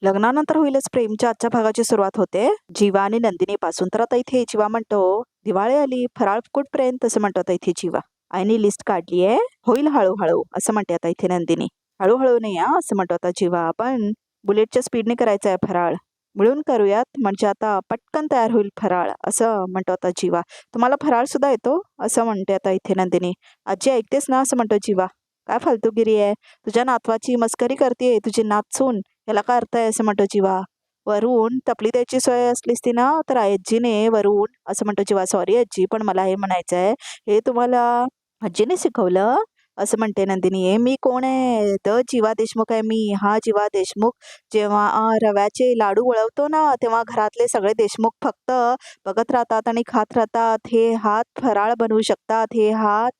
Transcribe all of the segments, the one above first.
लग्नानंतर होईलच प्रेमच्या आजच्या भागाची सुरुवात होते जीवा आणि नंदिनी पासून. तर आता इथे जीवा म्हणतो, दिवाळी आली, फराळ कुठपर्यंत असं म्हणतो आता इथे जीवा. आईने लिस्ट काढली आहे, होईल हळूहळू असं म्हणते आता इथे नंदिनी. हळूहळू नाही हा असं म्हणतो आता जीवा. आपण बुलेटच्या स्पीडने करायचा आहे फराळ, मिळून करूयात म्हणजे आता पटकन तयार होईल फराळ असं म्हणतो आता जीवा. तुम्हाला फराळ सुद्धा येतो असं म्हणते आता इथे नंदिनी. आजी ऐकतेस ना असं म्हणतो जीवा. काय फालतूगिरी आहे, तुझ्या नातवाची मस्करी करते तुझी नातसून, याला काय अर्थ आहे असं म्हणतो जीवा. वरून तपली द्यायची सोय असलीस ती ना तर आजीने वरून असं म्हणतो जीवा. सॉरी आजी, पण मला हे म्हणायचं आहे, हे तुम्हाला आजीने शिकवलं असं म्हणते नंदिनी. हे मी कोण आहे, द जीवा देशमुख आहे मी, हा जीवा देशमुख. जेव्हा रव्याचे लाडू वळवतो ना तेव्हा घरातले सगळे देशमुख फक्त बघत राहतात आणि खात राहतात. हे हात फराळ बनवू शकतात, हे हात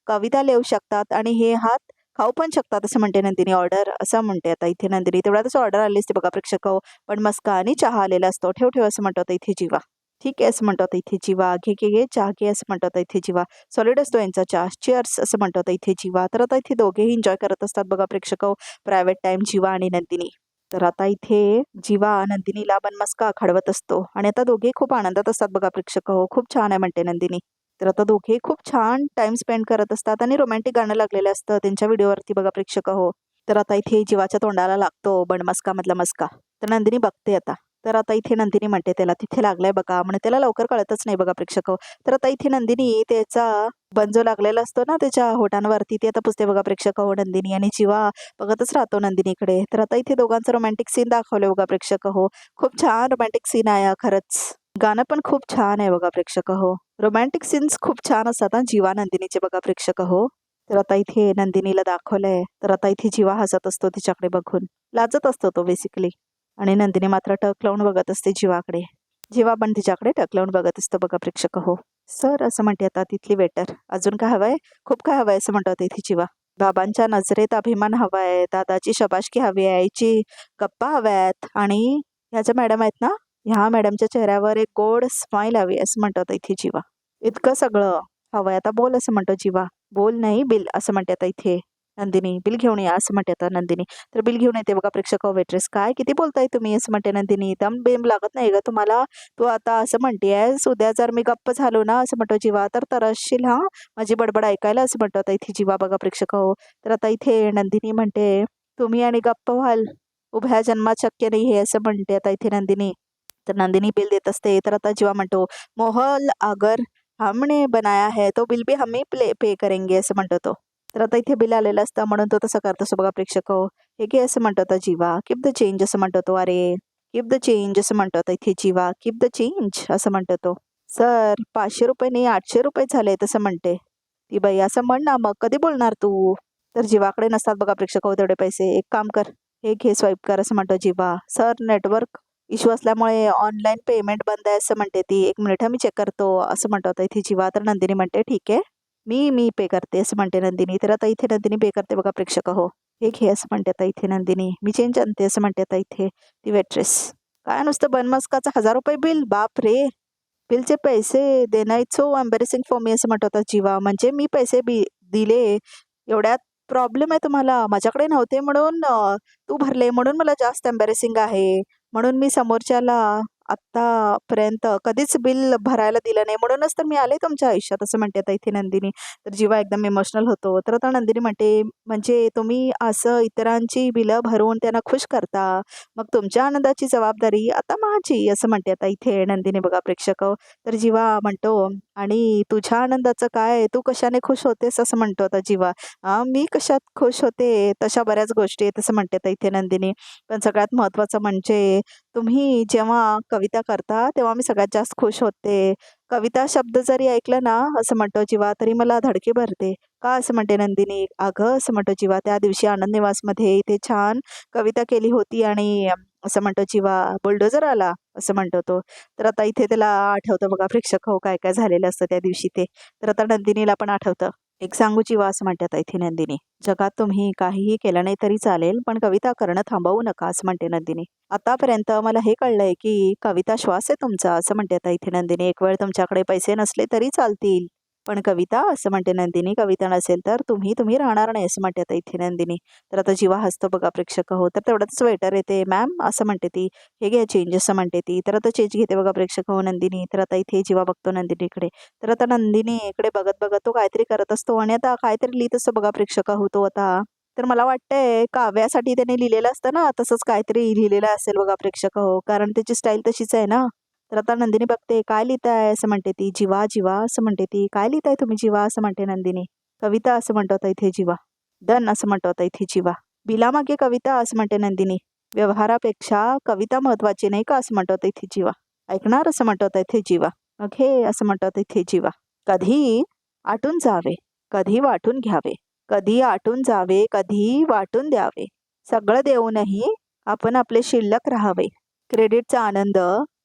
कविता लिहू शकतात आणि हे हात खाऊ पण शकतात असं म्हणते नंदिनी. ऑर्डर असं म्हणते आता इथे नंदिनी. तेवढ्यातच ऑर्डर आली असते बघा प्रेक्षक हो, पण मस्का आणि चहा आलेला असतो. ठेव ठेव असं म्हणतो आता इथे जीवा. ठीक आहे असं म्हणतो आता इथे जीवा. घे घे घे चहा घे असं म्हणतो आता इथे जीवा. सॉलिड असतो यांचा चहा. चिअर्स असं म्हणतो आता इथे जीवा. तर आता इथे दोघेही एन्जॉय करत असतात बघा प्रेक्षक हो, प्रायव्हेट टाइम जीवा आणि नंदिनी. तर आता इथे जीवा नंदिनीला बनमस्का खडवत असतो आणि आता दोघे खूप आनंदात असतात बघा प्रेक्षक हो. खूप छान आहे म्हणते नंदिनी. तर आता दोघे खूप छान टाइम स्पेंड करत असतात आणि रोमॅन्टिक गाणं लागलेलं असतं त्यांच्या व्हिडिओवरती बघा प्रेक्षक हो. तर आता इथे जीवाच्या तोंडाला लागतो बनमस्का मधला मस्का. तर नंदिनी बघते आता. तर आता इथे नंदिनी म्हणते त्याला तिथे लागलाय बघा, म्हणे त्याला लवकर कळतच नाही बघा प्रेक्षक हो. तर आता इथे नंदिनी त्याचा बंजो लागलेला असतो ना त्याच्या होटांवरती, ते आता पुसते बघा प्रेक्षक हो नंदिनी. आणि जीवा बघतच राहतो नंदिनीकडे. तर आता इथे दोघांचं रोमॅन्टिक सीन दाखवले बघा प्रेक्षक हो. खूप छान रोमॅन्टिक सीन आहे खरंच. गाणं पण खूप छान आहे बघा प्रेक्षक हो. रोमॅन्टिक सीन्स खूप छान असतात हा जीवा नंदिनीचे बघा प्रेक्षक हो. तर आता इथे नंदिनीला दाखवलंय. तर आता इथे जीवा हसत असतो तिच्याकडे बघून, लाजत असतो तो बेसिकली. आणि नंदिनी मात्र टक लावून बघत असते जीवाकडे. जीवा पण तिच्याकडे टक लावून बघत असतो बघा प्रेक्षक हो. सर असं म्हणते आता तिथली वेटर, अजून काय हवंय, खूप काय हवंय असं म्हणतात इथे जीवा. बाबांच्या नजरेत अभिमान हवाय, दादाची शबाशकी हवी आहे, आईची गप्पा हव्यात आणि ह्या ज्या मॅडम आहेत ना, ह्या मॅडमच्या चेहऱ्यावर एक गोड स्माईल हवी असं म्हणतात इथे जीवा. इतकं सगळं हवंय, आता बोल असं म्हणतो जीवा. बोल नाही बिल असं म्हणते आता इथे नंदिनी. बिल घेऊन या असं म्हणते आता नंदिनी. तर बिल घेऊन येते बघा प्रेक्षक वेट्रेस. काय किती बोलताय तुम्ही असं म्हणते नंदिनी. दम बेम लागत नाही ग तुम्हाला, तू आता असं म्हणतेस, उद्या जर मी गप्प झालो ना असं म्हणतो जीवा तर तरसशील हा माझी बडबड ऐकायला असं म्हणतो आता इथे जीवा बघा प्रेक्षक हो. तर आता इथे नंदिनी म्हणते, तुम्ही आणि गप्प व्हाल उभ्या जन्मात शक्य नाही हे असं म्हणते आता इथे नंदिनी. तर नंदिनी बिल देत असते. तर आता जीवा म्हणतो, मोहल अगर हमने बनाया है तो बिल भी हम ही पे करेंगे असं म्हणतो तो. तर आता इथे बिल आलेलं असतं म्हणून तो तसं करत असतो बघा प्रेक्षक हो. हे घे असं म्हणतो आता जीवा. कीप द चेंज असं म्हणतो तो. अरे कीप द चेंज असं म्हणतो आता इथे जीवा. कीप द चेंज असं म्हणतो तो. सर 500 रुपये नाही 800 रुपये झाले तसं म्हणते ती बाई. असं म्हण ना मग, कधी बोलणार तू. तर जीवाकडे नसतात बघा प्रेक्षक हो तेवढे पैसे. एक काम कर, हे घे स्वाईप कर असं म्हणतो जीवा. सर नेटवर्क इश्यू असल्यामुळे ऑनलाईन पेमेंट बंद आहे असं म्हणते ती. एक मिनिट मी चेक करतो असं म्हणतो आता इथे जीवा. तर नंदिनी म्हणते ठीक आहे, मी पे करते असं म्हणते नंदिनी. तर आता इथे नंदिनी पे करते बघा प्रेक्षक हो. हे घे असं म्हणते आता इथे नंदिनी. मी चेंज आणते असं म्हणते आता इथे ती वेट्रेस. काय नुसतं बनमस्काचं 1000 रुपये बिल, बाप रे. बिलचे पैसे देणं it's so embarrassing for me असं म्हणतो आता जीवा. म्हणजे मी पैसे दिले एवढ्यात प्रॉब्लेम आहे तुम्हाला, माझ्याकडे नव्हते म्हणून तू भरले म्हणून मला जास्त एम्बॅरेसिंग आहे, म्हणून मी समोरच्याला आत्तापर्यंत कधीच बिल भरायला दिलं नाही, म्हणूनच तर मी आले तुमच्या आयुष्यात असं म्हणते आता इथे नंदिनी. तर जीवा एकदम इमोशनल होतो. तर आता नंदिनी म्हणते, म्हणजे तुम्ही असं इतरांची बिलं भरून त्यांना खुश करता, मग तुमच्या आनंदाची जबाबदारी आता माझी असं म्हणते आता इथे नंदिनी बघा प्रेक्षक. तर जीवा म्हणतो, आणि तुझ्या आनंदाचं काय, तू कशाने खुश होतेस असं म्हणतो आता जीवा. मी कशात खुश होते, तशा बऱ्याच गोष्टी आहेत असं म्हणते आता इथे नंदिनी. पण सगळ्यात महत्त्वाचं म्हणजे तुम्ही जेव्हा कविता करता तेव्हा मी सगळ्यात जास्त खुश होते. कविता शब्द जरी ऐकलं ना असं म्हणतो जीवा तरी मला धडकी भरते. का असं म्हणते नंदिनी. अगं असं म्हणतो जीवा, त्या दिवशी आनंद निवासमध्ये इथे छान कविता केली होती आणि असं म्हणतो जीवा, बुलडोझर आला असं म्हणतो तो. तर आता इथे त्याला आठवतं बघा प्रेक्षक हो काय काय झालेलं असतं त्या दिवशी ते. तर आता नंदिनीला पण आठवतं. एक सांगू जीवा असं म्हणतात इथे नंदिनी, जगात तुम्ही काहीही केलं नाही तरी चालेल पण कविता करणं थांबवू नका असं म्हणते नंदिनी. आतापर्यंत मला हे कळलंय की कविता श्वास आहे तुमचा असं म्हणते आता इथे नंदिनी. एक वेळ तुमच्याकडे पैसे नसले तरी चालतील, पण कविता असं म्हणते नंदिनी, कविता नसेल तर तुम्ही राहणार नाही असं म्हणते आता इथे नंदिनी. तर आता जीवा हसतो बघा प्रेक्षक हो. तर तेवढ्यात वेटर येते, मॅम असं म्हणते ती, हे घ्या चेंज असं म्हणते ती. तर आता चेंज घेते बघा प्रेक्षक हो नंदिनी. तर आता इथे जीवा बघतो नंदिनीकडे. तर आता नंदिनी इकडे बघत बघत तो काहीतरी करत असतो आणि आता काहीतरी लिहित असतो बघा प्रेक्षक हो तो आता. तर मला वाटतंय काव्यासाठी त्याने लिहिलेलं असतं ना, तसंच काहीतरी लिहिलेलं असेल बघा प्रेक्षक हो, कारण त्याची स्टाईल तशीच आहे ना. तर आता नंदिनी बघते, काय लिहिताय असं म्हणते ती. जीवा जीवा असं म्हणते ती. काय लिहिताय तुम्ही जीवा असं म्हणते नंदिनी. कविता असं म्हणतो होता इथे जीवा. डन असं म्हणतो होता इथे जीवा. बिलामागे कविता असं म्हणते नंदिनी. व्यवहारापेक्षा कविता महत्वाची नाही का असं म्हणतो होता इथे जीवा. ऐकणार असं म्हणतो होता इथे जीवा. मग हे असं म्हणतो होता इथे जीवा. कधी आटून जावे, कधी वाटून घ्यावे, कधी आटून जावे, कधी वाटून द्यावे, सगळं देऊनही आपण आपले शिल्लक राहावे. क्रेडिटचा आनंद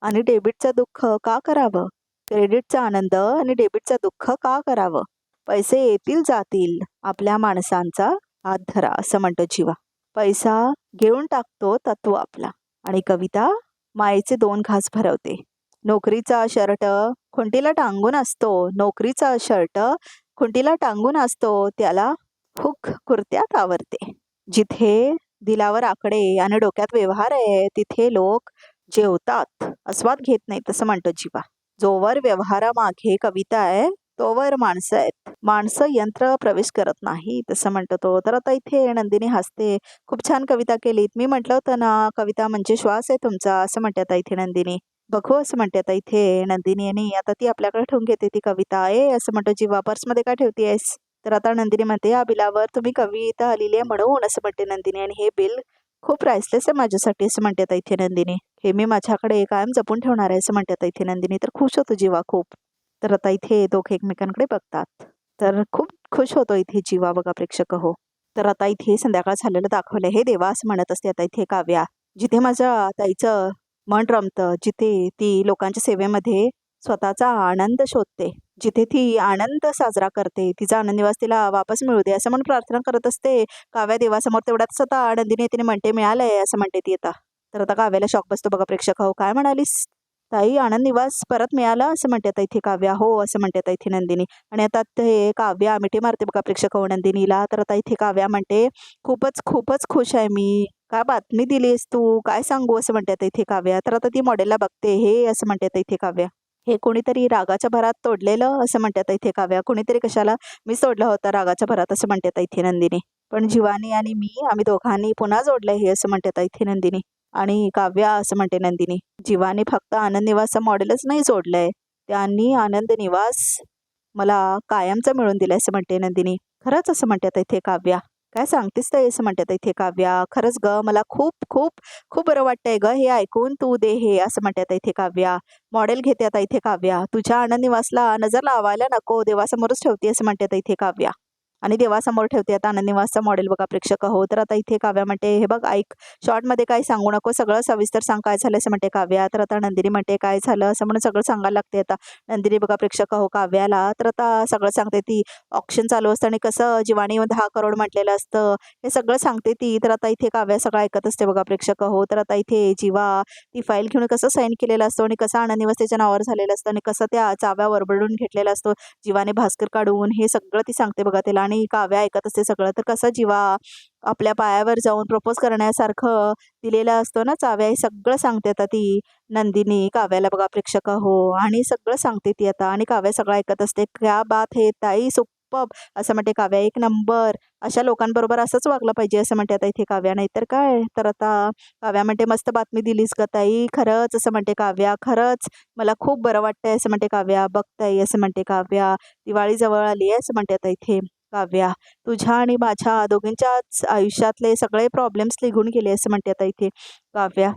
आणि डेबिटचं दुःख का करावं. क्रेडिटचा आनंद आणि डेबिटचं दुःख का करावं. पैसे येतील जातील, आपल्या माणसांचा हात धरा असं म्हणतो जीवा. पैसा घेऊन टाकतो तत्व आपला. आणि कविता मायेचे 2 घास भरवते. नोकरीचा शर्ट खुंटीला टांगून असतो, नोकरीचा शर्ट खुंटीला टांगून असतो, त्याला हुक कुर्त्यात आवरते. जिथे दिलावर आकडे आणि डोक्यात व्यवहार आहे, तिथे लोक जेवतात, आस्वाद घेत नाही तसं म्हणतो जीवा. जोवर व्यवहारामागे कविता आहे तोवर माणसं आहेत, माणसं यंत्र प्रवेश करत नाही तसं म्हणतो तो. तर आता इथे नंदिनी हसते, खूप छान कविता केलीत, मी म्हटलं होतं ना कविता म्हणजे श्वास आहे तुमचा असं म्हणते आता इथे नंदिनी. बघू असं म्हणते आता इथे नंदिनी आणि आता ती आपल्याकडे ठेवून घेते ती कविता. असं म्हणतो जीवा, पर्समध्ये काय ठेवतेस. तर आता नंदिनी म्हणते, या बिलावर तुम्ही कविता लिहिली आहे म्हणून असं म्हणते नंदिनी. आणि हे बिल खूप प्राइसलेस आहे माझ्यासाठी असं म्हणते आता इथे नंदिनी. हे मी माझ्याकडे कायम जपून ठेवणार आहे असं म्हणते आता इथे नंदिनी. तर खुश होतो जीवा खूप. तर आता इथे दोघे एकमेकांकडे बघतात. तर खूप खुश होतो इथे जीवा बघा प्रेक्षक हो. तर आता इथे संध्याकाळ झालेलं दाखवलं. हे देवा असं म्हणत असते आता इथे काव्या. जिथे माझ्या ताईचं मन रमतं, जिथे ती लोकांच्या सेवेमध्ये स्वतःचा आनंद शोधते, जिथे ती आनंद साजरा करते, तिचा आनंद निवास तिला वापस मिळू दे असं म्हणून प्रार्थना करत असते काव्या देवासमोर. तेवढ्याच आता नंदिनी तिने म्हणते, मिळालंय असं म्हणते ती आता. तर आता काव्याला शॉक बसतो बघा प्रेक्षक हो. काय म्हणालीस ताई, आनंद निवास परत मिळाला असं म्हणते आता इथे काव्या. हो असं म्हणते आता इथे नंदिनी. आणि आता ते काव्या मिठी मारते बघा प्रेक्षक हो नंदिनीला. तर आता इथे काव्या म्हणते, खूपच खूपच खुश आहे मी, काय बातमी दिलीस तू, काय सांगू असं म्हणते आता इथे काव्या. तर आता ती मॉडेलला बघते, हे असं म्हणते आता इथे काव्या. हे कोणीतरी रागाच्या भरात तोडलेलं असं म्हणते आता इथे काव्या. कोणीतरी कशाला, मी सोडलं होतं रागाच्या भरात असं म्हणते आता इथे नंदिनी. पण जीवानी आणि मी आम्ही दोघांनी पुन्हा जोडलंय हे असं म्हणते आता इथे नंदिनी. आणि काव्या असं म्हणते नंदिनी, जीवाने फक्त आनंद निवासचं मॉडेलच नाही जोडलंय, त्यांनी आनंद निवास मला कायमचं मिळून दिलंय असं म्हणते नंदिनी. खरंच असं म्हणते आता इथे काव्या. काय सांगतेस ताई असं म्हणते आता इथे काव्या. खरंच ग, मला खूप खूप खूप बरं वाटतंय ग हे ऐकून, तू दे हे असं म्हणते आता इथे काव्या. मॉडेल घेते आता इथे काव्या. तुझ्या आनंद निवासला नजर लावायला नको, देवासमोरच ठेवते असं म्हणते आता इथे काव्या. आणि देवासमोर ठेवते आता आनंद निवासचा मॉडेल बघा प्रेक्षक हो. तर आता इथे काव्या म्हणते, हे बघ ऐक, शॉर्टमध्ये काही सांगू नको, सगळं सविस्तर सांग काय झालं असं म्हणते काव्या. तर आता नंदिनी म्हणते, काय झालं असं म्हणून सगळं सांगायला लागते आता नंदिनी बघा प्रेक्षक हो काव्याला. तर आता सगळं सांगते ती. ऑप्शन चालू असतं आणि कसं जीवानी 10 करोड म्हटलेलं असतं, हे सगळं सांगते ती. तर आता इथे काव्या सगळं ऐकत असते बघा प्रेक्षक हो. तर आता इथे जीवा ती फाईल घेऊन कसं साईन केलेलं असतो आणि कसा आनंद निवास त्याच्या नावावर झालेलं असतं आणि कसं त्या चाव्या वरबडून घेतलेला असतो जीवाने भास्कर काढून, हे सगळं ती सांगते बघा तिला. आणि काव्या ऐकत असते सगळं. तर कसं जीवा आपल्या पायावर जाऊन प्रपोज करण्यासारखं दिलेलं असतो ना चाव्या, हे सगळं सांगते आता ती नंदिनी काव्याला बघा प्रेक्षक हो. आणि सगळं सांगते ती आता. आणि काव्या सगळं ऐकत असते. क्या बात हे ताई, सुपर्ब असं म्हणते काव्या, एक नंबर, अशा लोकांबरोबर असंच वागलं पाहिजे असं म्हणते आता इथे काव्या. नाही तर काय. तर आता काव्या म्हणते, मस्त बातमी दिलीस ग ताई, खरंच असं म्हणते काव्या. खरंच मला खूप बरं वाटतंय असं म्हणते काव्या. बघ ताई असं म्हणते काव्या, दिवाळी जवळ आली आहे असं म्हणते आता इथे काव्या. तुझ्या आणि माझ्या दोघींच्याच आयुष्यातले सगळे प्रॉब्लेम्स निघून गेले असं म्हणते आता इथे काव्या.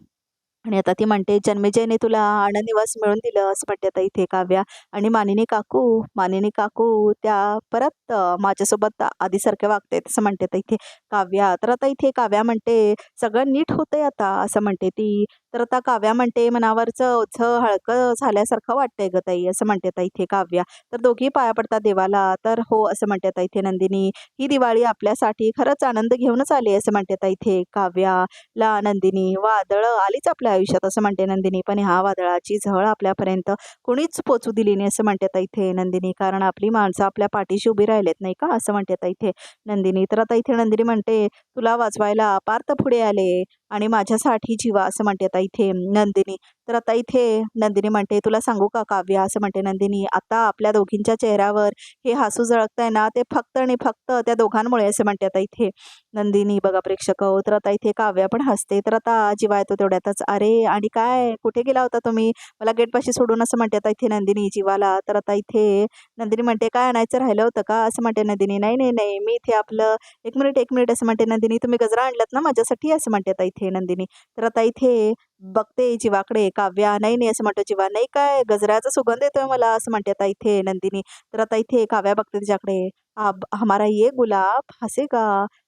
आणि आता ती म्हणते, जन्मेजयने तुला आनंद निवास मिळून दिलं असं म्हणते आता इथे काव्या. आणि मानिनी काकू त्या परत माझ्यासोबत आधीसारखे वागते असं म्हणते आता इथे काव्या. तर आता इथे काव्या म्हणते, सगळं नीट होतंय आता असं म्हणते ती. तर आता काव्या म्हणते, मनावरचं ओझं हलकं झाल्यासारखं वाटतंय ग ताई असं म्हणते आता इथे काव्या. तर दोघी पाया पडतात देवाला. तर हो असं म्हणते आता इथे नंदिनी, ही दिवाळी आपल्यासाठी खरंच आनंद घेऊनच आली असं म्हणते आता इथे काव्या ला नंदिनी. वादळं आलीच आपल्या आयुष्यात असं म्हणते नंदिनी. पण ह्या वादळाची झळ आपल्यापर्यंत कोणीच पोचू दिली नाही असं म्हणते आता इथे नंदिनी. कारण आपली माणसं आपल्या पाठीशी उभी राहिलेत नाही का असं म्हणते आता इथे नंदिनी. तर आता इथे नंदिनी म्हणते तुला वाचवायला पार्थ पुढे आले आणि माझ्यासाठी जीवा असं म्हणते आता इथे नंदिनी. तर आता इथे नंदिनी म्हणते तुला सांगू का काव्या असं म्हणते नंदिनी. आता आपल्या दोघींच्या चेहऱ्यावर हे हसू झळकतंय ना ते फक्त आणि फक्त त्या दोघांमुळे असं म्हणते आता इथे नंदिनी. बघा प्रेक्षक हो, तर आता इथे काव्या पण हसते. तर आता जीवा येतो तेवढ्यातच. अरे आणि काय कुठे गेला होता तुम्ही मला गेटपाशी सोडून असं म्हणते आता इथे नंदिनी जीवाला. तर आता इथे नंदिनी म्हणते काय आणायचं राहिलं होतं का असं म्हणते नंदिनी. नाही नाही नाही मी इथे आपलं एक मिनिट असं म्हणते नंदिनी. तुम्ही गजरा आणलात ना माझ्यासाठी असं म्हणते आता इथे नंदिनी. तर आता इथे बघते जीवाकडे काव्या. नाही नाही असं म्हणतो जीवा. नाही काय गजऱ्याचा सुगंध येतोय मला असं म्हणते आता इथे नंदिनी. तर आता इथे काव्या बघते तिच्याकडे. अब हमारा ये गुलाब हसेगा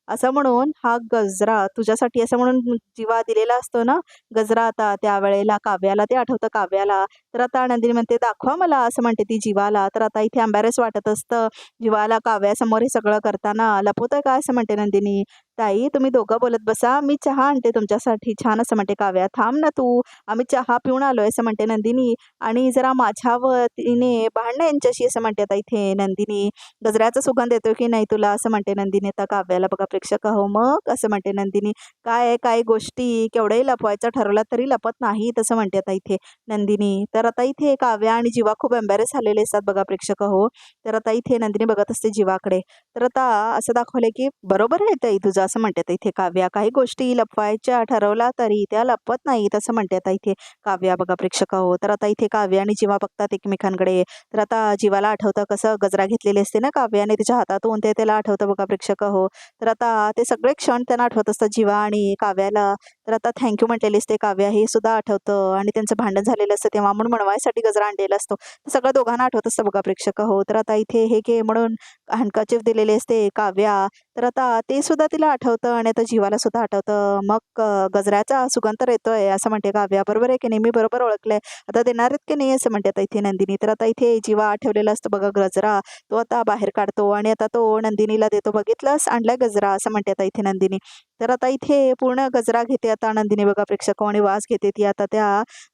असं म्हणून हा गजरा तुझ्यासाठी असं म्हणून जीवा दिलेला असतो ना गजरा. आता त्यावेळेला काव्याला ते आठवतं काव्याला. तर आता नंदिनी म्हणते दाखवा मला असं म्हणते ती जीवाला. तर आता इथे एम्बॅरेस वाटत असतं जीवाला काव्यासमोर हे सगळं करताना. लपवतंय काय असं म्हणते नंदिनी. ताई तुम्ही दोघं बोलत बसा मी चहा आणते तुमच्यासाठी छान असं म्हणते काव्या. थांब ना तू आम्ही चहा पिऊन आलोय असं म्हणते नंदिनी. आणि जरा माझ्यावर तिने भांडणं यांच्याशी असं म्हणते आता इथे नंदिनी. गजऱ्याचा सुगंध येतोय की नाही तुला असं म्हणते नंदिनी आता काव्याला. बघा प्रेक्षक हो मग असं म्हणते नंदिनी. काय काही गोष्टी केवढंही लपवायचं ठरवलं तरी लपत नाही तसं म्हणते आता इथे नंदिनी. तर आता इथे काव्या आणि जीवा खूप एम्बॅरेस झालेले असतात बघा प्रेक्षक हो. तर आता इथे नंदिनी बघत असते जीवाकडे. तर आता असं दाखवलंय की बरोबर आहे ताई तुझं असं म्हणते आता इथे काव्या. काही गोष्टी लपवायच्या ठरवला तरी त्या लपवत नाही तसं म्हणते आता इथे काव्या. बघा प्रेक्षक हो, तर आता इथे काव्या आणि जीवा बघतात एकमेकांकडे. तर आता जीवाला आठवतं कसं गजरा घेतलेली असते ना काव्याने तिच्या हातातून ते त्याला आठवतं बघा प्रेक्षक हो. तर आता ते सगळे क्षण त्यांना आठवत असतात जीवा आणि काव्याला. तर आता थँक्यू म्हटलेली असते काव्या हे सुद्धा आठवतं. आणि त्यांचं भांडण झालेलं असतं तेव्हा म्हणून म्हणवायसाठी गजरा आणलेला असतो ते सगळं दोघांना आठवत असतं बघा प्रेक्षक हो. तर आता इथे हे घे म्हणून हँडकर्चीफ दिलेले असते काव्या. तर आता ते सुद्धा तिला आठवतं आणि आता जीवाला सुद्धा आठवतं. मग गजऱ्याचा सुगंध तर येतोय असं म्हणते काव्या. बरोबर आहे की नाही मी बरोबर ओळखलंय आता देणार आहेत की नाही असं म्हणते आता इथे नंदिनी. तर आता इथे जीवा आठवलेला असतो बघा गजरा तो आता बाहेर काढतो आणि आता तो नंदिनीला देतो. बघितलंस आणलाय गजरा असं म्हणते आता इथे नंदिनी. तर आता इथे पूर्ण गजरा घेते आता नंदिनी बघा प्रेक्षक आणि वास घेते ती आता त्या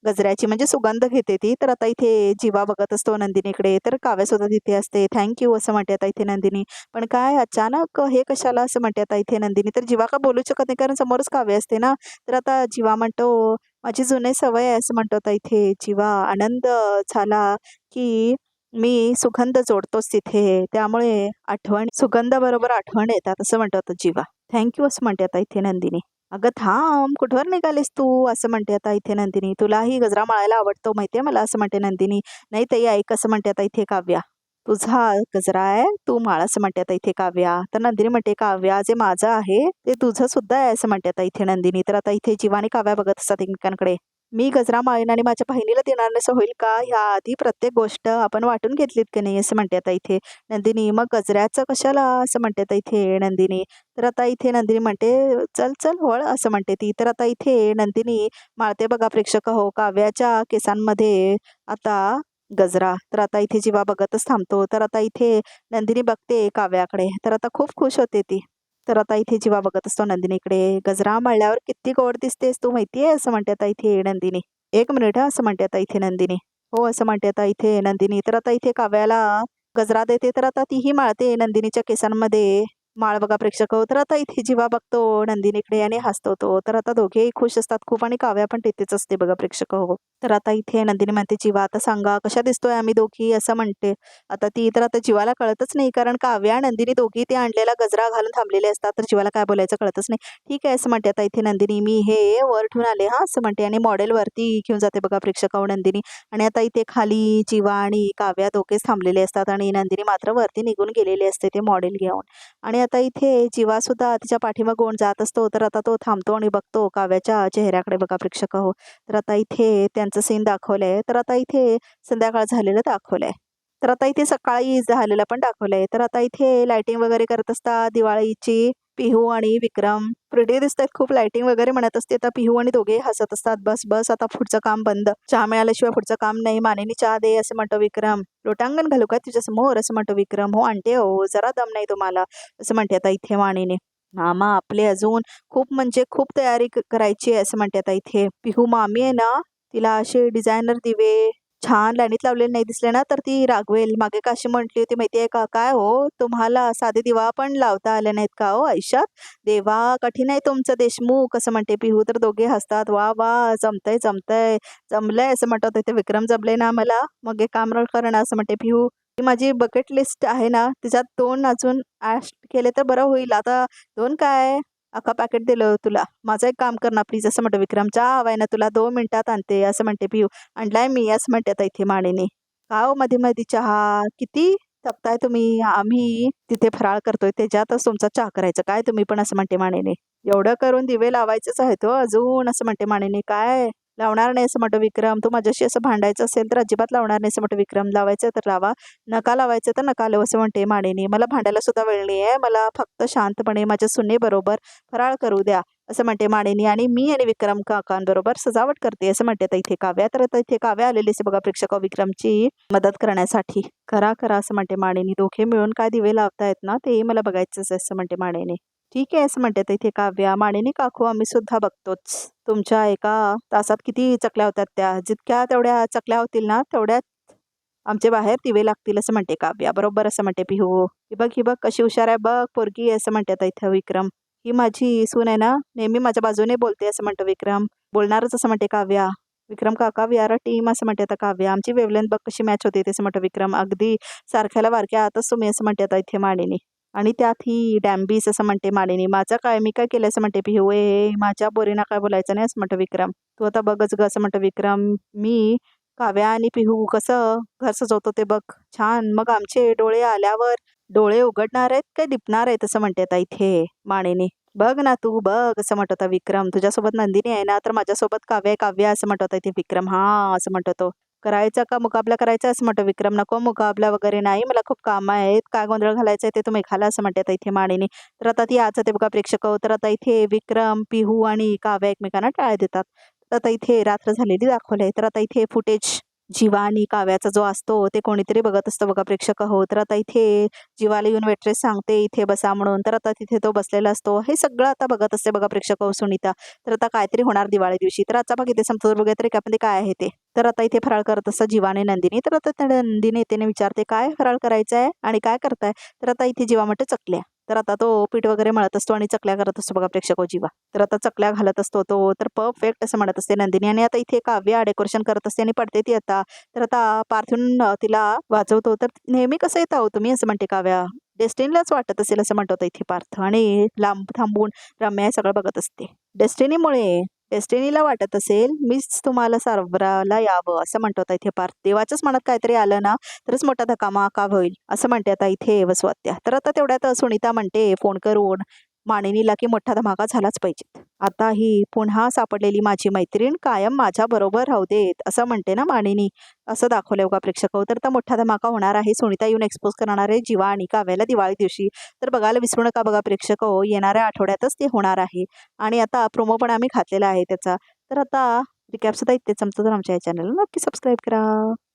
गजऱ्याची म्हणजे सुगंध घेते ती. तर आता इथे जीवा बघत असतो नंदिनीकडे. तर काव्या सुद्धा तिथे असते. थँक्यू असं म्हणते आता इथे नंदिनी. पण काय अचानक हे कशाला असं म्हणते आता इथे नंदिनी. तर जीवा का बोलू शकत नाही कारण समोरच काव्य असते ना. तर आता जीवा म्हणतो माझी जुनी सवय आहे असं म्हणतो आता इथे जीवा. आनंद झाला की मी सुगंध जोडतोच तिथे त्यामुळे आठवण सुगंध बरोबर आठवण येतात असं म्हणतो आता जीवा. थँक्यू असं म्हणते आता इथे नंदिनी. अगं थांब कुठवर निघालीस तू असं म्हणते आता इथे नंदिनी. तुलाही गजरा मळायला आवडतो माहितीये मला असं म्हणते नंदिनी. नाही ताई ऐक असं म्हणते आता इथे काव्या. तुझा गजरा आहे तू माळ असं म्हणते आता इथे काव्या. तर नंदिनी म्हणते काव्या जे माझं आहे ते तुझं सुद्धा आहे असं म्हणते आता इथे नंदिनी. तर आता इथे जीवा आणि काव्या बघत असतात एकमेकांकडे. मी गजरा माळीन आणि माझ्या बहिणीला देणार नसं होईल का ह्या आधी प्रत्येक गोष्ट आपण वाटून घेतलीत की नाही असं म्हणते आता इथे नंदिनी. मग गजऱ्याचं कशाला असं म्हणते आता इथे नंदिनी. तर आता इथे नंदिनी म्हणते चल चल वळ असं म्हणते ती. तर आता इथे नंदिनी माळते बघा प्रेक्षक हो काव्याच्या केसांमध्ये आता गजरा. तर आता इथे जीवा बघतच थांबतो. तर आता इथे नंदिनी बघते काव्याकडे. तर आता खूप खुश होते ती. तर आता इथे जीवा बघत असतो नंदिनीकडे. गजरा मळल्यावर किती गोड दिसतेस तू माहितीये असं म्हणते आता इथे नंदिनी. एक मिनिट हा असं म्हणते आता इथे नंदिनी. हो असं म्हणते आता इथे नंदिनी. तर आता इथे काव्याला गजरा देते. तर आता तीही माळते नंदिनीच्या केसांमध्ये माळ बघा प्रेक्षक हो. तर आता इथे जीवा बघतो नंदिनीकडे आणि हसतो तो. तर आता दोघेही खुश असतात खूप आणि काव्या पण तिथेच असते बघा प्रेक्षक हो. तर आता इथे नंदिनी म्हणते जीवा आता सांगा कशा दिसतोय आम्ही दोघी असं म्हणते आता ती. तर आता जीवाला कळतच नाही कारण काव्या नंदिनी दोघी ते आणलेला गजरा घालून थांबलेले असतात. तर जीवाला काय बोलायचं कळतच नाही. ठीक आहे असं म्हणते आता इथे नंदिनी. मी हे वर ठेवून आले हा असं म्हणते आणि मॉडेल वरती घेऊन जाते बघा प्रेक्षक हो नंदिनी. आणि आता इथे खाली जीवा आणि काव्या दोघेच थांबलेले असतात आणि नंदिनी मात्र वरती निघून गेलेली असते ते मॉडेल घेऊन. आणि आता इथे जीवा सुद्धा तिच्या पाठीमागून जात असतो. तर आता तो थांबतो आणि बघतो काव्याच्या चेहऱ्याकडे बघा प्रेक्षक हो. तर आता इथे त्यांचं सीन दाखवलंय. तर आता इथे संध्याकाळ झालेलं दाखवलंय. तर आता इथे सकाळी झालेलं पण दाखवलंय. तर आता इथे लाइटिंग वगैरे करत असतात दिवाळीची. पिहू आणि विक्रम प्रिटी दिसतात खूप लाइटिंग वगैरे म्हणत असते. आता पिहू आणि दोघे हसत असतात. बस बस आता पुढचं काम बंद. चहा मिळाल्याशिवाय पुढचं काम नाही. मानेनी चहा दे असं म्हणतो विक्रम. लोटांगण घालू का तुझ्या समोर असं म्हणतो विक्रम. हो आणते हो जरा दम नाही तुम्हाला असं म्हणते आता इथे मानेने. मामा आपले अजून खूप म्हणजे खूप तयारी करायची आहे असं म्हणते आता इथे. पिहू मामी आहे ना, तिला असे डिझायनर दिवे छान लाईनीत लावलेले नाही दिसले ना तर ती रागवेल. मागे का अशी म्हटली होती माहितीये का, "काय हो तुम्हाला साधे दिवा पण लावता आले नाहीत का हो आयुष्यात? देवा कठीण आहे तुमचं देशमुख." असं म्हणते पिहू. तर दोघे हसतात. "वाह! वाह! जमतंय, जमतंय, जमलंय." असं म्हणतात ते विक्रम जमले ना मला, मग एक काम करणं असं म्हणते पिहू. "ही माझी बकेट लिस्ट आहे ना, तिच्यात 2 अजून ॲड केले तर बरं होईल. आता 2 काय, अख्खा पॅकेट दिलं तुला. माझं एक काम कर ना प्लीज." असं म्हणतो विक्रम. "चहा हवाय ना तुला? 2 मिनिटात आणते." असं म्हणते पिहू. "आणलाय मी." असं म्हणते आता इथे माळीने. "का हो मध्ये-मध्ये चहा? किती थकताय तुम्ही? आम्ही तिथे फराळ करतोय त्याच्यातच तुमचा चहा करायचा काय तुम्ही पण?" असं म्हणते माळीने. "एवढं करून दिवे लावायचेच आहेत हो अजून." असं म्हणते माळीने. "काय लावणार नाही?" असं म्हणतो विक्रम. "तू माझ्याशी असं भांडायचं असेल तर अजिबात लावणार नाही." असं म्हणतो विक्रम. "लावायचं तर लावा, नका लावायचं तर नका लावू." असं म्हणते माळीने. "मला भांडायला सुद्धा वेळ नाहीये. मला फक्त शांतपणे माझ्या सुनेबरोबर फराळ करू द्या." असं म्हणते माळिनी. "आणि मी आणि विक्रम काकांबरोबर सजावट करते." असं म्हणते आता इथे काव्या. तर आता इथे काव्या आलेली असते बघा प्रेक्षक विक्रमची मदत करण्यासाठी. "करा करा," असं म्हणते माळिनी. "दोघे मिळून काय दिवे लावतायत ना तेही मला बघायचंच आहे." असं म्हणते माळिनी. "ठीक आहे," असं म्हणते आता इथे काव्या. "माळिनी काकू आम्ही सुद्धा बघतोच. तुमच्या एका तासात किती चकल्या होतात त्या. जितक्या तेवढ्या चकल्या होतील ना तेवढ्याच आमचे बाहेर दिवे लागतील." असं म्हणते काव्या. "बरोबर," असं म्हणते पिहू. ही बघ कशी हुशार आहे बघ पोरगी." असं म्हणते आता इथं विक्रम. "ही माझी सून आहे ना, नेहमी माझ्या बाजूने बोलते." असं म्हणतो विक्रम. "बोलणारच," असं म्हणते काव्या. "विक्रम काका वी आर अ टीम." असं म्हणते आता काव्या. "आमची वेव्हलेंथ बघ कशी मॅच होते." असं म्हणतो विक्रम. "अगदी सारख्याला वारक्या आहातच तुम्ही." असं म्हणते आता इथे माळिनी. "आणि त्यात ही डॅम्बीस." असं म्हणते माळिनी. "माझं काय, मी काय केलं?" असं म्हणते पिहू. माझ्या पोरींना काय बोलायचं नाही." असं म्हणतो विक्रम. "तू आता बघच गं," असं म्हणतो विक्रम. "मी काव्या आणि पिहू कसं घर सजवतो ते बघ छान. मग आमचे डोळे आल्यावर डोळे उघडणार आहेत काय दिपणार आहेत?" असं म्हणते आता इथे माळिनी. "बघ ना तू बघ," असं म्हणत होता विक्रम. "तुझ्यासोबत नंदिनी आहे ना, तर माझ्यासोबत काव्य आहे काव्या." असं म्हणत होता इथे विक्रम. "हां," असं म्हणतो तो. "करायचा का मुकाबला करायचा?" असं म्हणतो विक्रम. "नको मुकाबला वगैरे नाही, मला खूप कामं आहेत. काय गोंधळ घालायचा ते तुम्ही घाला." असं म्हणते आता इथे माळिनी. तर आता ती आज जाते बघा प्रेक्षक. तर आता इथे विक्रम, पिहू आणि काव्या एकमेकांना टाळ्या देतात. तर आता इथे रात्र झालेली दाखवली आहे. तर आता इथे फुटेज जीवा आणि काव्याचा जो असतो ते कोणीतरी बघत असतं बघा प्रेक्षक हो. तर आता इथे जीवाला येऊन वेट्रेस सांगते इथे बसा म्हणून. तर आता तिथे तो बसलेला असतो. हे सगळं आता बघत असते बघा प्रेक्षक हो सुनीता. तर आता काहीतरी होणार दिवाळी दिवशी. तर आजचा भाग इथे संपतो. बघूया तरी आपण ते काय आहे ते. तर आता इथे फराळ करत असतात जीवा आणि नंदिनी. तर आता त्या नंदिनी तिने विचारते, "काय फराळ करायचा आहे आणि काय करताय?" तर आता इथे जीवा म्हणते, "चकल्या." तर आता तो पीठ वगैरे मळत असतो आणि चकल्या करत असतो बघा प्रेक्षक हो जीवा. तर आता चकल्या घालत असतो तो. तर परफेक्ट असं म्हणत असते नंदिनी. आणि आता इथे काव्या डेकोरेशन करत असते आणि पडते ती आता. तर आता पार्थून तिला वाचवतो. तर "नेहमी कसं येता हो तुम्ही?" असं म्हणते काव्या. "डेस्टिनीलाच वाटत असेल," असं म्हणतो आता इथे पार्थ. आणि लांब थांबून रम्या हे सगळं बघत असते. "डेस्टिनीमुळे डेस्टिनीला वाटत असेल मीच तुम्हाला सावरायला यावं," असं म्हणतो आता इथे पार्थ. "देवाच्याच मनात काहीतरी आलं ना तरच मोठा धमाका होईल," असं म्हणते आता इथे वसवात्या. तर आता तेवढ्यात सुनीता म्हणते फोन करून मानिनीला की मोठा धमाका झालाच पाहिजे. "आता ही पुन्हा सापडलेली माझी मैत्रीण कायम माझ्या बरोबर राहू देत," असं म्हणते ना मानिनी. असं दाखवलंय बघा प्रेक्षक. तर आता मोठा धमाका होणार आहे. सुनीता येऊन एक्सपोज करणार आहे जीवा आणि काव्याला दिवाळी दिवशी. तर बघायला विसरू नका बघा प्रेक्षक हो. येणाऱ्या आठवड्यातच ते होणार आहे. आणि आता प्रोमो पण आम्ही घातलेला आहे त्याचा. तर आता रिकॅप सुद्धा इथेच संपतो. तर आमच्या या चॅनलला नक्की सबस्क्राईब करा.